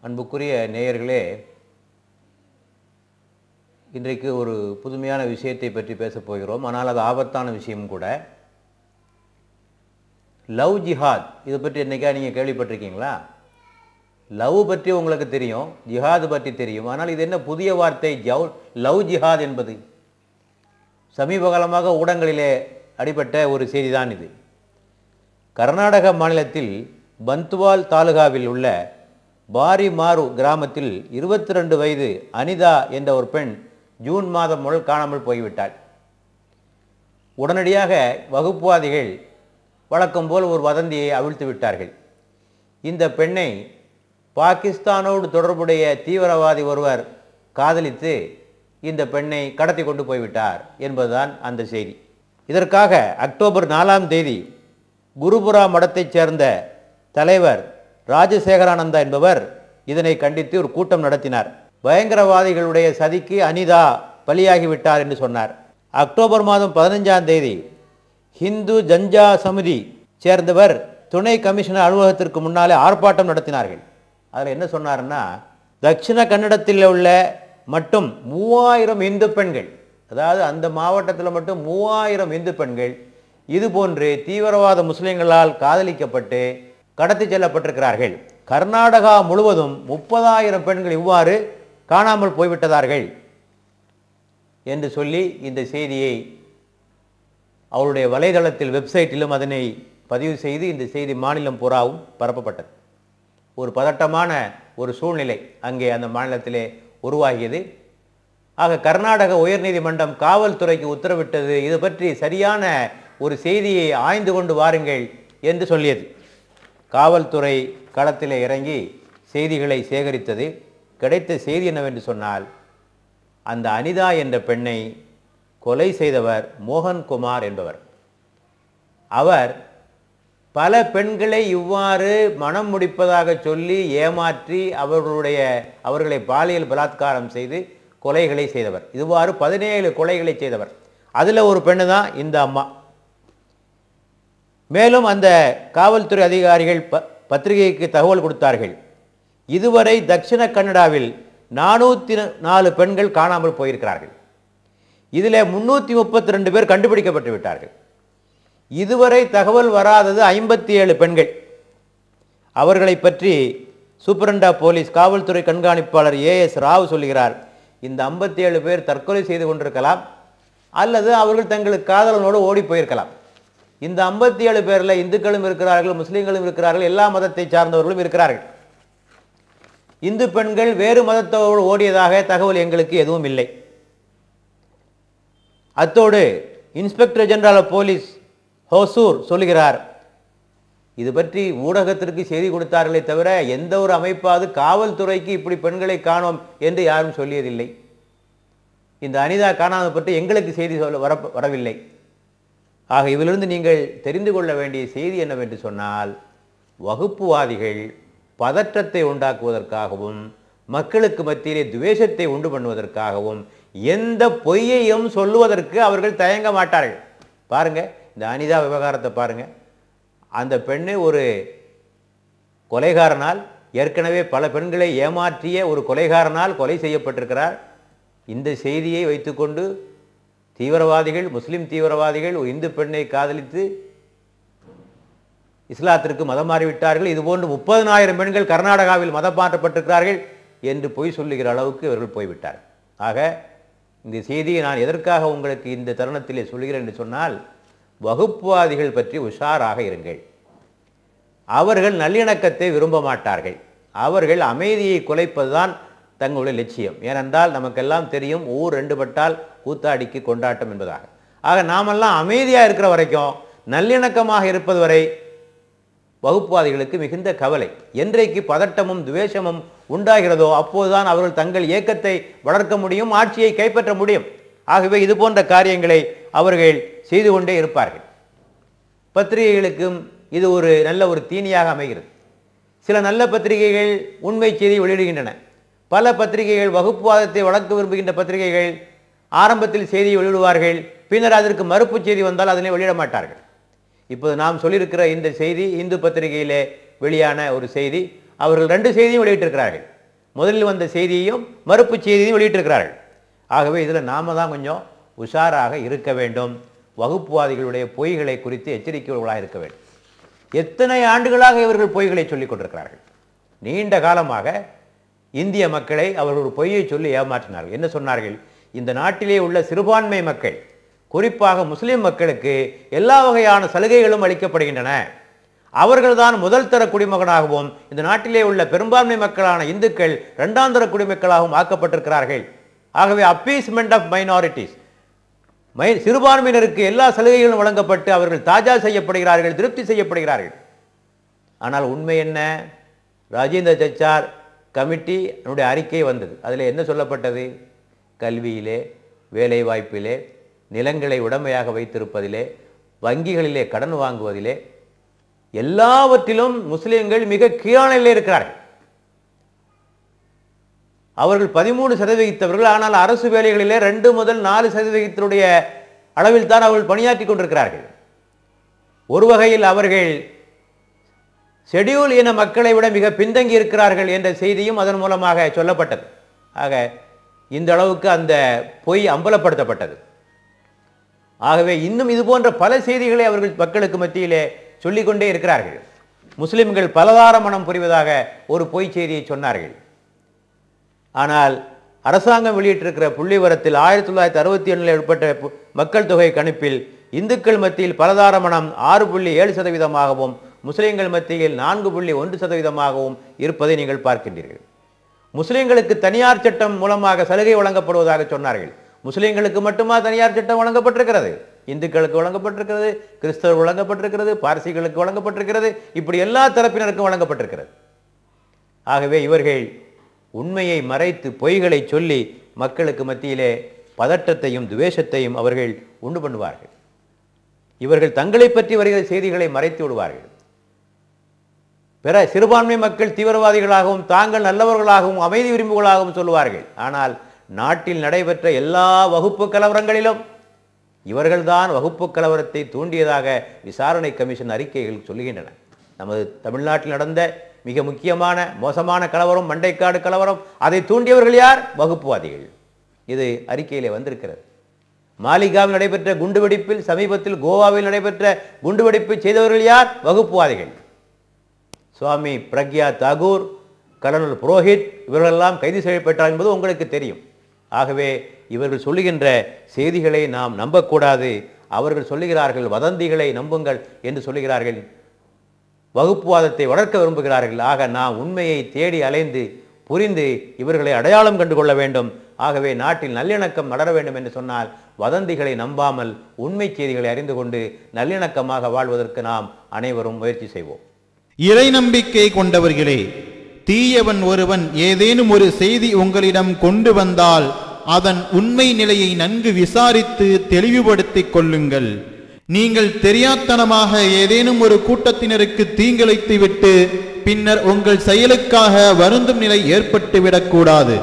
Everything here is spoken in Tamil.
அன்புக்குரிய நேயர்களே, இன்றைக்கு ஒரு புதுமையான விஷயத்தை பற்றி பேசப் போகிறோம். ஆனால் அது ஆபத்தான விஷயம் கூட. லவ் ஜிஹாத், இதை பற்றி என்னைக்கா நீங்கள் கேள்விப்பட்டிருக்கீங்களா? லவ் பற்றி உங்களுக்கு தெரியும், ஜிஹாது பற்றி தெரியும். ஆனால் இது என்ன புதிய வார்த்தை லவ் ஜிஹாத் என்பது? சமீப காலமாக ஊடகங்களிலே அடிபட்ட ஒரு செய்திதான் இது. கர்நாடக மாநிலத்தில் பந்த்வால் தாலுகாவில் உள்ள பாரிமாரு கிராமத்தில் 22 வயது அனிதா என்ற ஒரு பெண் ஜூன் மாதம் முதல் காணாமல் போய்விட்டாள். உடனடியாக வகுப்புவாதிகள் வழக்கம் போல் ஒரு வதந்தியை அவிழ்த்து விட்டார்கள். இந்த பெண்ணை பாகிஸ்தானோடு தொடர்புடைய தீவிரவாதி ஒருவர் காதலித்து இந்த பெண்ணை கடத்தி கொண்டு போய்விட்டார் என்பதுதான் அந்த செய்தி. இதற்காக அக்டோபர் 4ஆம் தேதி குருபுரா மடத்தைச் சேர்ந்த தலைவர் ராஜசேகரானந்தா என்பவர் இதனை கண்டித்து ஒரு கூட்டம் நடத்தினார். பயங்கரவாதிகளுடைய சதிக்கு அனிதா பலியாகிவிட்டார் என்று சொன்னார். அக்டோபர் மாதம் 15ஆம் தேதி ஹிந்து ஜஞ்சா சமிதி சேர்ந்தவர் துணை கமிஷனர் அலுவலகத்திற்கு முன்னாலே ஆர்ப்பாட்டம் நடத்தினார்கள். அதில் என்ன சொன்னார்னா, தட்சிண கன்னடத்தில் உள்ள மட்டும் 3000 இந்து பெண்கள், அதாவது அந்த மாவட்டத்தில் மட்டும் 3000 இந்து பெண்கள் இதுபோன்று தீவிரவாத முஸ்லிம்களால் காதலிக்கப்பட்டு கடத்தி செல்லப்பட்டிருக்கிறார்கள். கர்நாடகா முழுவதும் 30,000 பெண்கள் இவ்வாறு காணாமல் போய்விட்டதார்கள் என்று சொல்லி இந்த செய்தியை அவருடைய வலைதளத்தில் வெப்சைட்டிலும் அதனை பதிவு செய்து இந்த செய்தி மாநிலம் பூராவும் பரப்பப்பட்டது. ஒரு பதட்டமான ஒரு சூழ்நிலை அங்கே அந்த மாநிலத்திலே உருவாகியது. ஆக கர்நாடக உயர்நீதிமன்றம் காவல்துறைக்கு உத்தரவிட்டது, இது பற்றி சரியான ஒரு செய்தியை ஆய்ந்து கொண்டு வாருங்கள் என்று சொல்லியது. காவல்துறை களத்திலே இறங்கி செய்திகளை சேகரித்தது. கிடைத்த செய்தி என்னவென்று சொன்னால், அந்த அனிதா என்ற பெண்ணை கொலை செய்தவர் மோகன்குமார் என்பவர். அவர் பல பெண்களை இவ்வாறு மனம் முடிப்பதாக சொல்லி ஏமாற்றி அவர்களை பாலியல் பலாத்காரம் செய்து கொலைகளை செய்தவர். இவ்வாறு 17 கொலைகளை செய்தவர். அதில் ஒரு பெண்ணு தான் இந்த அம்மா. மேலும் அந்த காவல்துறை அதிகாரிகள் பத்திரிகைக்கு தகவல் கொடுத்தார்கள். இதுவரை தட்சிண கன்னடாவில் 404 பெண்கள் காணாமல் போயிருக்கிறார்கள். இதில் 332 பேர் கண்டுபிடிக்கப்பட்டு விட்டார்கள். இதுவரை தகவல் வராதது 57 பெண்கள். அவர்களை பற்றி சூப்பரண்டா போலீஸ் காவல்துறை கண்காணிப்பாளர் ஏஎஸ் ராவ் சொல்கிறார், இந்த 57 பேர் தற்கொலை செய்து கொண்டிருக்கலாம் அல்லது அவர்கள் தங்களுக்கு காதலனோடு ஓடி போயிருக்கலாம். இந்த 57 பேரில் இந்துக்களும் இருக்கிறார்கள், முஸ்லீம்களும் இருக்கிறார்கள், எல்லா மதத்தை சார்ந்தவர்களும் இருக்கிறார்கள். இந்து பெண்கள் வேறு மதத்தோடு ஓடியதாக தகவல் எங்களுக்கு எதுவும் இல்லை. அத்தோடு inspector general of police Hosur சொல்லுகிறார், இது பற்றி ஊடகத்திற்கு செய்தி கொடுத்தார்களே தவிர எந்த ஒரு அமைப்பாவது காவல்துறைக்கு இப்படி பெண்களை காணோம் என்று யாரும் சொல்லியதில்லை. இந்த அனிதா காணாமல் பற்றி எங்களுக்கு செய்தி வரவில்லை. ஆக இதிலிருந்து நீங்கள் தெரிந்து கொள்ள வேண்டிய செய்தி என்னவென்று சொன்னால், வகுப்புவாதிகள் பதற்றத்தை உண்டாக்குவதற்காகவும் மக்களுக்கு மத்தியிலே துவேஷத்தை உண்டு பண்ணுவதற்காகவும் எந்த பொய்யையும் சொல்லுவதற்கு அவர்கள் தயங்க மாட்டார்கள். பாருங்க, இந்த அனிதா விவகாரத்தை பாருங்க. அந்த பெண்ணு ஒரு கொலைகாரனால், ஏற்கனவே பல பெண்களை ஏமாற்றிய ஒரு கொலைகாரனால் கொலை செய்யப்பட்டிருக்கிறார். இந்த செய்தியை வைத்துக்கொண்டு தீவிரவாதிகள், முஸ்லிம் தீவிரவாதிகள் ஒரு இந்து பெண்ணை காதலித்து இஸ்லாத்திற்கு மதம் மாறிவிட்டார்கள், இதுபோன்று 30,000 பெண்கள் கர்நாடகாவில் மதம் மாற்றப்பட்டிருக்கிறார்கள் என்று பொய் சொல்லுகிற அளவுக்கு இவர்கள் போய்விட்டார்கள். ஆக இந்த செய்தியை நான் எதற்காக உங்களுக்கு இந்த தருணத்திலே சொல்கிறேன் என்று சொன்னால், வகுப்புவாதிகள் பற்றி உஷாராக இருங்கள். அவர்கள் நல்லிணக்கத்தை விரும்ப மாட்டார்கள். அவர்கள் அமைதியை குலைப்பதுதான் தங்களுடைய லட்சியம். ஏனென்றால் நமக்கெல்லாம் தெரியும், ஊர் 2 பட்டால் கூத்தாடிக்கு கொண்டாட்டம் என்பதாக. ஆக நாமெல்லாம் அமைதியாக இருக்கிற வரைக்கும், நல்லிணக்கமாக இருப்பது வரை வகுப்புவாதிகளுக்கு மிகுந்த கவலை. என்றைக்கு பதட்டமும் துவேஷமும் உண்டாகிறதோ அப்போதுதான் அவர்கள் தங்கள் இயக்கத்தை வளர்க்க முடியும், ஆட்சியை கைப்பற்ற முடியும். ஆகவே இது போன்ற காரியங்களை அவர்கள் செய்து கொண்டே இருப்பார்கள். பத்திரிகைகளுக்கும் இது ஒரு நல்ல ஒரு தீனியாக அமைகிறது. சில நல்ல பத்திரிகைகள் உண்மை செய்தி வெளியிடுகின்றன. பல பத்திரிகைகள், வகுப்புவாதத்தை வளர்க்க விரும்புகின்ற பத்திரிகைகள் ஆரம்பத்தில் செய்தியை வெளியிடுவார்கள், பின்னர் அதற்கு மறுப்பு செய்தி வந்தால் அதனை வெளியிட மாட்டார்கள். இப்போது நாம் சொல்லியிருக்கிற இந்த செய்தி இந்து பத்திரிகையிலே வெளியான ஒரு செய்தி. அவர்கள் 2 செய்தியும் வெளியிட்டிருக்கிறார்கள். முதலில் வந்த செய்தியையும் மறுப்பு செய்தியையும் வெளியிட்டிருக்கிறார்கள். ஆகவே இதில் நாம தான் கொஞ்சம் உஷாராக இருக்க வேண்டும். வகுப்புவாதிகளுடைய பொய்களை குறித்து எச்சரிக்கையுள்ளவர்களாக இருக்க வேண்டும். எத்தனை ஆண்டுகளாக இவர்கள் பொய்களை சொல்லிக் கொண்டிருக்கிறார்கள். நீண்ட காலமாக இந்திய மக்களை அவர்கள் ஒரு பொய்யை சொல்லி ஏமாற்றினார்கள். என்ன சொன்னார்கள்? இந்த நாட்டிலே உள்ள சிறுபான்மை மக்கள், குறிப்பாக முஸ்லிம் மக்களுக்கு எல்லா வகையான சலுகைகளும் அளிக்கப்படுகின்றன. அவர்கள்தான் முதல் தர குடிமகனாகவும் இந்த நாட்டிலே உள்ள பெரும்பான்மை மக்களான இந்துக்கள் இரண்டாம் தர குடிமக்களாகவும் ஆக்கப்பட்டிருக்கிறார்கள். ஆகவே அப்பீஸ்மெண்ட் ஆஃப் மைனாரிட்டிஸ், சிறுபான்மையினருக்கு எல்லா சலுகைகளும் வழங்கப்பட்டு அவர்கள் தாஜா செய்யப்படுகிறார்கள், திருப்தி செய்யப்படுகிறார்கள். ஆனால் உண்மை என்ன? ராஜேந்திர சச்சார் கமிட்டி அறிக்கை வந்தது. அதில் என்ன சொல்லப்பட்டது? கல்வியிலே, வேலை வாய்ப்பிலே, நிலங்களை உடமையாக வைத்திருப்பதிலே, வங்கிகளிலே கடன் வாங்குவதிலே, எல்லாவற்றிலும் முஸ்லிம்கள் மிக கீழான நிலையில் இருக்கிறார்கள். அவர்கள் 13% ஆனால் அரசு வேலைகளிலே 2 முதல் 4% அளவில் தான் அவர்கள் பணியாற்றி கொண்டிருக்கிறார்கள். ஒரு வகையில் அவர்கள் ஷெட்யூல் இன மக்களை விட மிக பின்தங்கி இருக்கிறார்கள் என்ற செய்தியும் அதன் மூலமாக சொல்லப்பட்டது. ஆக இந்த அளவுக்கு அந்த பொய் அம்பலப்படுத்தப்பட்டது. ஆகவே இன்னும் இது போன்ற பல செய்திகளை அவர்கள் மக்களுக்கு மத்தியிலே சொல்லிக்கொண்டே இருக்கிறார்கள். முஸ்லிம்கள் பலதார மனம் புரிவதாக ஒரு பொய் செய்தியை சொன்னார்கள். ஆனால் அரசாங்கம் வெளியிட்டிருக்கிற புள்ளிவரத்தில் 1967 ஏற்பட்ட மக்கள் தொகை கணிப்பில் இந்துக்கள் மத்தியில் பலதார மனம் 6.7%, முஸ்லிம்கள் மத்தியில் 4.1% இருப்பதை நீங்கள் பார்க்கின்றீர்கள். முஸ்லிம்களுக்கு தனியார் சட்டம் மூலமாக சலுகை வழங்கப்படுவதாக சொன்னார்கள். முஸ்லிம்களுக்கு மட்டுமா தனியார் சட்டம் வழங்கப்பட்டிருக்கிறது? இந்துக்களுக்கு வழங்கப்பட்டிருக்கிறது, கிறிஸ்தவர்கள் வழங்கப்பட்டிருக்கிறது, பார்சிகளுக்கு வழங்கப்பட்டிருக்கிறது, இப்படி எல்லா தரப்பினருக்கும் வழங்கப்பட்டிருக்கிறது. ஆகவே இவர்கள் உண்மையை மறைத்து பொய்களை சொல்லி மக்களுக்கு மத்தியிலே பதற்றத்தையும் துவேஷத்தையும் அவர்கள் உண்டு பண்ணுவார்கள். இவர்கள் தங்களை பற்றி வருகிற செய்திகளை மறைத்து விடுவார்கள். பிற சிறுபான்மை மக்கள் தீவிரவாதிகளாகவும் தாங்கள் நல்லவர்களாகவும் அமைதி விரும்புகளாகவும் சொல்லுவார்கள். ஆனால் நாட்டில் நடைபெற்ற எல்லா வகுப்பு கலவரங்களிலும் இவர்கள்தான் வகுப்பு கலவரத்தை தூண்டியதாக விசாரணை கமிஷன் அறிக்கைகள் சொல்லுகின்றன. நமது தமிழ்நாட்டில் நடந்த மிக முக்கியமான மோசமான கலவரம் மண்டைக்காடு கலவரம், அதை தூண்டியவர்கள் யார்? வகுப்புவாதிகள். இது அறிக்கையிலே வந்திருக்கிறது. மாலிகாவில் நடைபெற்ற குண்டுவெடிப்பில், சமீபத்தில் கோவாவில் நடைபெற்ற குண்டுவெடிப்பை செய்தவர்கள் யார்? வகுப்புவாதிகள். சுவாமி பிரக்யா தாகூர், கர்னல் புரோஹித் இவர்களெல்லாம் கைது செய்யப்பட்டார் என்பது உங்களுக்கு தெரியும். ஆகவே இவர்கள் சொல்லுகின்ற செய்திகளை நாம் நம்பக்கூடாது. அவர்கள் சொல்லுகிறார்கள் வதந்திகளை நம்புங்கள் என்று சொல்லுகிறார்கள். வகுப்புவாதத்தை வளர்க்க விரும்புகிறார்கள். ஆக நாம் உண்மையை தேடி அலைந்து புரிந்து இவர்களை அடையாளம் கண்டு கொள்ள வேண்டும். ஆகவே நாட்டில் நல்லிணக்கம் நடர வேண்டும் என்று சொன்னால் வதந்திகளை நம்பாமல் உண்மை செய்திகளை அறிந்து கொண்டு நல்லிணக்கமாக வாழ்வதற்கு நாம் அனைவரும் முயற்சி செய்வோம். இறை நம்பிக்கை கொண்டவர்களே, தீயவன் ஒருவன் ஏதேனும் ஒரு செய்தி உங்களிடம் கொண்டு வந்தால் அதன் உண்மை நிலையை நன்கு விசாரித்து தெளிவுபடுத்திக் கொள்ளுங்கள். நீங்கள் தெரியாத்தனமாக ஏதேனும் ஒரு கூட்டத்தினருக்கு தீங்கிழைத்து விட்டு பின்னர் உங்கள் செயலுக்காக வருந்தும் நிலை ஏற்பட்டுவிடக்கூடாது.